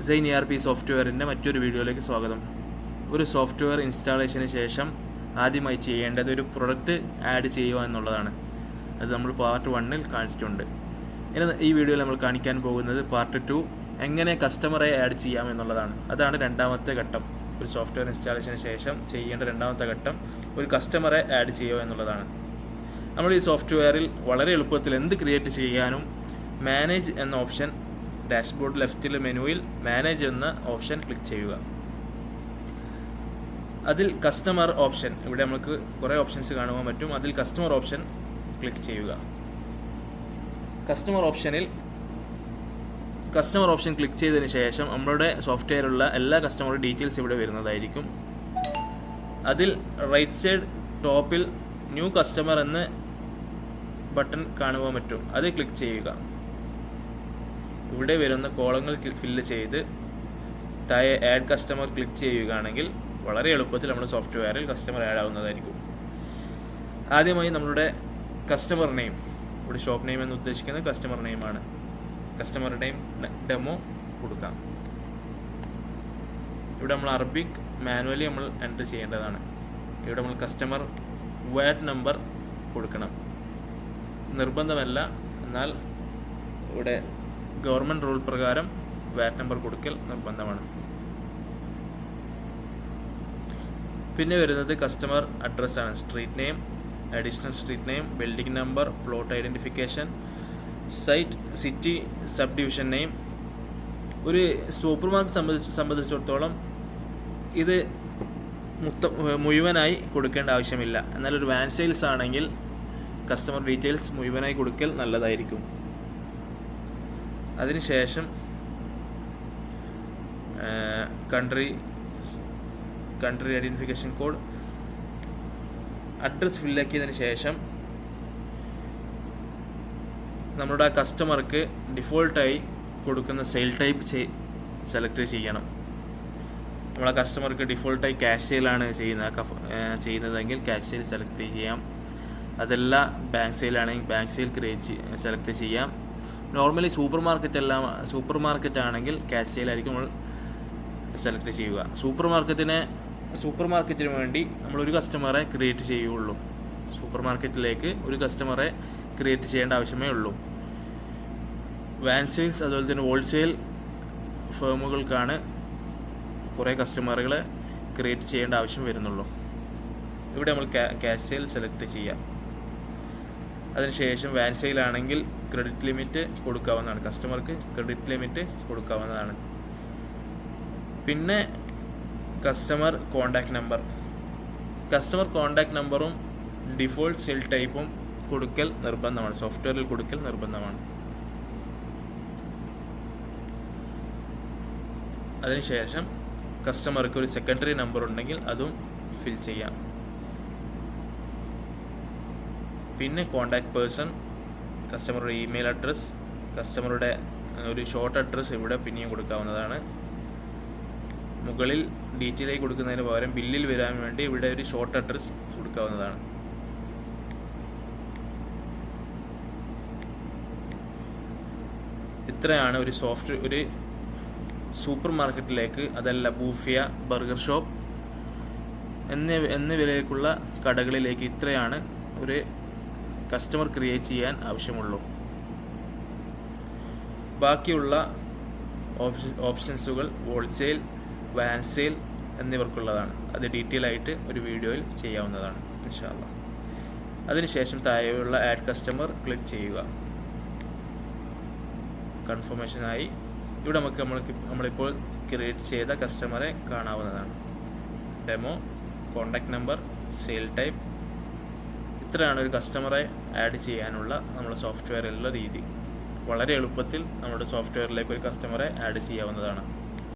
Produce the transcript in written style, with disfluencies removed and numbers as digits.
സെയിൻ ERP സോഫ്റ്റ്വെയറിൻ്റെ മറ്റൊരു വീഡിയോയിലേക്ക് സ്വാഗതം. ഒരു സോഫ്റ്റ്വെയർ ഇൻസ്റ്റാളേഷന് ശേഷം ആദ്യമായി ചെയ്യേണ്ടത് ഒരു പ്രൊഡക്റ്റ് ആഡ് ചെയ്യുക എന്നുള്ളതാണ്. അത് നമ്മൾ പാർട്ട് 1-ൽ കാണിച്ചിട്ടുണ്ട്. ഇനി ഈ വീഡിയോയിൽ നമ്മൾ കാണിക്കാൻ പോകുന്നത് പാർട്ട് 2 എങ്ങനെ കസ്റ്റമറെ ആഡ് ചെയ്യാം എന്നുള്ളതാണ്. അതാണ് രണ്ടാമത്തെ ഘട്ടം. ഒരു സോഫ്റ്റ്വെയർ ഇൻസ്റ്റാളേഷന് ശേഷം ചെയ്യേണ്ട രണ്ടാമത്തെ ഘട്ടം ഒരു കസ്റ്റമറെ ആഡ് ചെയ്യുക എന്നുള്ളതാണ്. നമ്മൾ ഈ സോഫ്റ്റ്വെയറിൽ വളരെ എളുപ്പത്തിൽ എന്ത് ക്രിയേറ്റ് ചെയ്യാനും മാനേജ് എന്ന ഓപ്ഷൻ, ഡാഷ്ബോർഡ് ലെഫ്റ്റിലെ മെനുവിൽ മാനേജ് എന്ന ഓപ്ഷൻ ക്ലിക്ക് ചെയ്യുക. അതിൽ കസ്റ്റമർ ഓപ്ഷൻ, ഇവിടെ നമുക്ക് കുറേ ഓപ്ഷൻസ് കാണുവാൻ പറ്റും. അതിൽ കസ്റ്റമർ ഓപ്ഷൻ ക്ലിക്ക് ചെയ്യുക. കസ്റ്റമർ ഓപ്ഷൻ ക്ലിക്ക് ചെയ്തതിന് ശേഷം നമ്മളുടെ സോഫ്റ്റ്വെയറിലുള്ള എല്ലാ കസ്റ്റമർ ഡീറ്റെയിൽസ് ഇവിടെ വരുന്നതായിരിക്കും. അതിൽ റൈറ്റ് സൈഡ് ടോപ്പിൽ ന്യൂ കസ്റ്റമർ എന്ന ബട്ടൺ കാണുവാൻ പറ്റും. അത് ക്ലിക്ക് ചെയ്യുക. ഇവിടെ വരുന്ന കോളങ്ങൾ ഫില്ല് ചെയ്ത് താഴെ ആഡ് കസ്റ്റമർ ക്ലിക്ക് ചെയ്യുകയാണെങ്കിൽ വളരെ എളുപ്പത്തിൽ നമ്മുടെ സോഫ്റ്റ്വെയറിൽ കസ്റ്റമർ ആഡ് ആവുന്നതായിരിക്കും. ആദ്യമായി നമ്മളുടെ കസ്റ്റമർ നെയിം, ഇവിടെ ഷോപ്പ് നെയിം എന്ന് ഉദ്ദേശിക്കുന്നത് കസ്റ്റമർ നെയിമാണ്. കസ്റ്റമർ നെയിം ഡെമോ കൊടുക്കാം. ഇവിടെ നമ്മൾ അറബിക് മാനുവലി നമ്മൾ എൻ്റർ ചെയ്യേണ്ടതാണ്. ഇവിടെ നമ്മൾ കസ്റ്റമർ വാറ്റ് നമ്പർ കൊടുക്കണം. നിർബന്ധമല്ല, എന്നാൽ ഇവിടെ ഗവൺമെൻറ് റൂൾ പ്രകാരം വാറ്റ് നമ്പർ കൊടുക്കൽ നിർബന്ധമാണ്. പിന്നെ വരുന്നത് കസ്റ്റമർ അഡ്രസ്സാണ്. Street name, additional street name, building number, plot identification, site, city, sub division name. ഒരു സൂപ്പർ മാർക്കറ്റ് സംബന്ധിച്ചിടത്തോളം ഇത് മുഴുവനായി കൊടുക്കേണ്ട ആവശ്യമില്ല. എന്നാൽ ഒരു വാൻ സെയിൽസ് ആണെങ്കിൽ കസ്റ്റമർ ഡീറ്റെയിൽസ് മുഴുവനായി കൊടുക്കൽ നല്ലതായിരിക്കും. അതിനുശേഷം കൺട്രി ഐഡൻറ്റിഫിക്കേഷൻ കോഡ്, അഡ്രസ് ഫില്ലാക്കിയതിന് ശേഷം നമ്മുടെ കസ്റ്റമർക്ക് ഡിഫോൾട്ടായി കൊടുക്കുന്ന സെയിൽ ടൈപ്പ് സെലക്ട് ചെയ്യണം. നമ്മളെ കസ്റ്റമർക്ക് ഡിഫോൾട്ടായി ക്യാഷ് സെയിലാണ് ചെയ്യുന്നതെങ്കിൽ ക്യാഷ് സെയിൽ സെലക്ട് ചെയ്യാം. അതല്ല ബാങ്ക് സെയിലാണെങ്കിൽ ബാങ്ക് സെയിൽ സെലക്ട് ചെയ്യാം. നോർമലി സൂപ്പർ മാർക്കറ്റ് ആണെങ്കിൽ ക്യാഷ് സെയിലായിരിക്കും നമ്മൾ സെലക്ട് ചെയ്യുക. സൂപ്പർ മാർക്കറ്റിന് വേണ്ടി നമ്മൾ ഒരു കസ്റ്റമറെ ക്രിയേറ്റ് ചെയ്യുകയുള്ളൂ. സൂപ്പർ മാർക്കറ്റിലേക്ക് ഒരു കസ്റ്റമറെ ക്രിയേറ്റ് ചെയ്യേണ്ട ആവശ്യമേ ഉള്ളൂ. വാൻ സെയിൽസ് അതുപോലെ തന്നെ ഹോൾസെയിൽ ഫേമുകൾക്കാണ് കുറേ കസ്റ്റമറുകളെ ക്രിയേറ്റ് ചെയ്യേണ്ട ആവശ്യം വരുന്നുള്ളൂ. ഇവിടെ നമ്മൾ ക്യാഷ് സെയിൽ സെലക്ട് ചെയ്യാം. അതിനുശേഷം വാൻ സെയിലാണെങ്കിൽ ക്രെഡിറ്റ് ലിമിറ്റ് കൊടുക്കാവുന്നതാണ്. കസ്റ്റമർക്ക് ക്രെഡിറ്റ് ലിമിറ്റ് കൊടുക്കാവുന്നതാണ്. പിന്നെ കസ്റ്റമർ കോണ്ടാക്ട് നമ്പറും ഡിഫോൾട്ട് സെയിൽ ടൈപ്പും കൊടുക്കൽ നിർബന്ധമാണ്. സോഫ്റ്റ്വെയറിൽ കൊടുക്കൽ നിർബന്ധമാണ്. അതിനുശേഷം കസ്റ്റമർക്ക് ഒരു സെക്കൻഡറി നമ്പർ ഉണ്ടെങ്കിൽ അതും ഫിൽ ചെയ്യാം. പിന്നെ കോണ്ടാക്ട് പേഴ്സൺ, കസ്റ്റമറുടെ ഇമെയിൽ അഡ്രസ്സ്, കസ്റ്റമറുടെ ഒരു ഷോർട്ട് അഡ്രസ്സ് ഇവിടെ പിന്നെയും കൊടുക്കാവുന്നതാണ്. മുകളിൽ ഡീറ്റെയിലായി കൊടുക്കുന്നതിന് പകരം ബില്ലിൽ വരാൻ വേണ്ടി ഇവിടെ ഒരു ഷോർട്ട് അഡ്രസ്സ് കൊടുക്കാവുന്നതാണ്. ഇത്രയാണ് ഒരു സൂപ്പർ മാർക്കറ്റിലേക്ക്, അതല്ല ബൂഫിയ, ബർഗർ ഷോപ്പ് എന്നിവയിലേക്കുള്ള കടകളിലേക്ക് ഇത്രയാണ് ഒരു കസ്റ്റമർ ക്രിയേറ്റ് ചെയ്യാൻ ആവശ്യമുള്ളൂ. ബാക്കിയുള്ള ഓപ്ഷൻസുകൾ ഹോൾസെയിൽ, വാൻ സെയിൽ എന്നിവർക്കുള്ളതാണ്. അത് ഡീറ്റെയിൽ ആയിട്ട് ഒരു വീഡിയോയിൽ ചെയ്യാവുന്നതാണ് ഇൻഷാ അല്ലാഹ്. അതിനുശേഷം താഴെയുള്ള ആഡ് കസ്റ്റമർ ക്ലിക്ക് ചെയ്യുക. കൺഫർമേഷനായി ഇവിടെ നമ്മളിപ്പോൾ ക്രിയേറ്റ് ചെയ്ത കസ്റ്റമറെ കാണാവുന്നതാണ്. Demo, contact number, sale type. ഇത്രയാണ് ഒരു കസ്റ്റമറെ ആഡ് ചെയ്യാനുള്ള നമ്മുടെ സോഫ്റ്റ്വെയറിലുള്ള രീതി. വളരെ എളുപ്പത്തിൽ നമ്മുടെ സോഫ്റ്റ്വെയറിലേക്ക് ഒരു കസ്റ്റമറെ ആഡ് ചെയ്യാവുന്നതാണ്.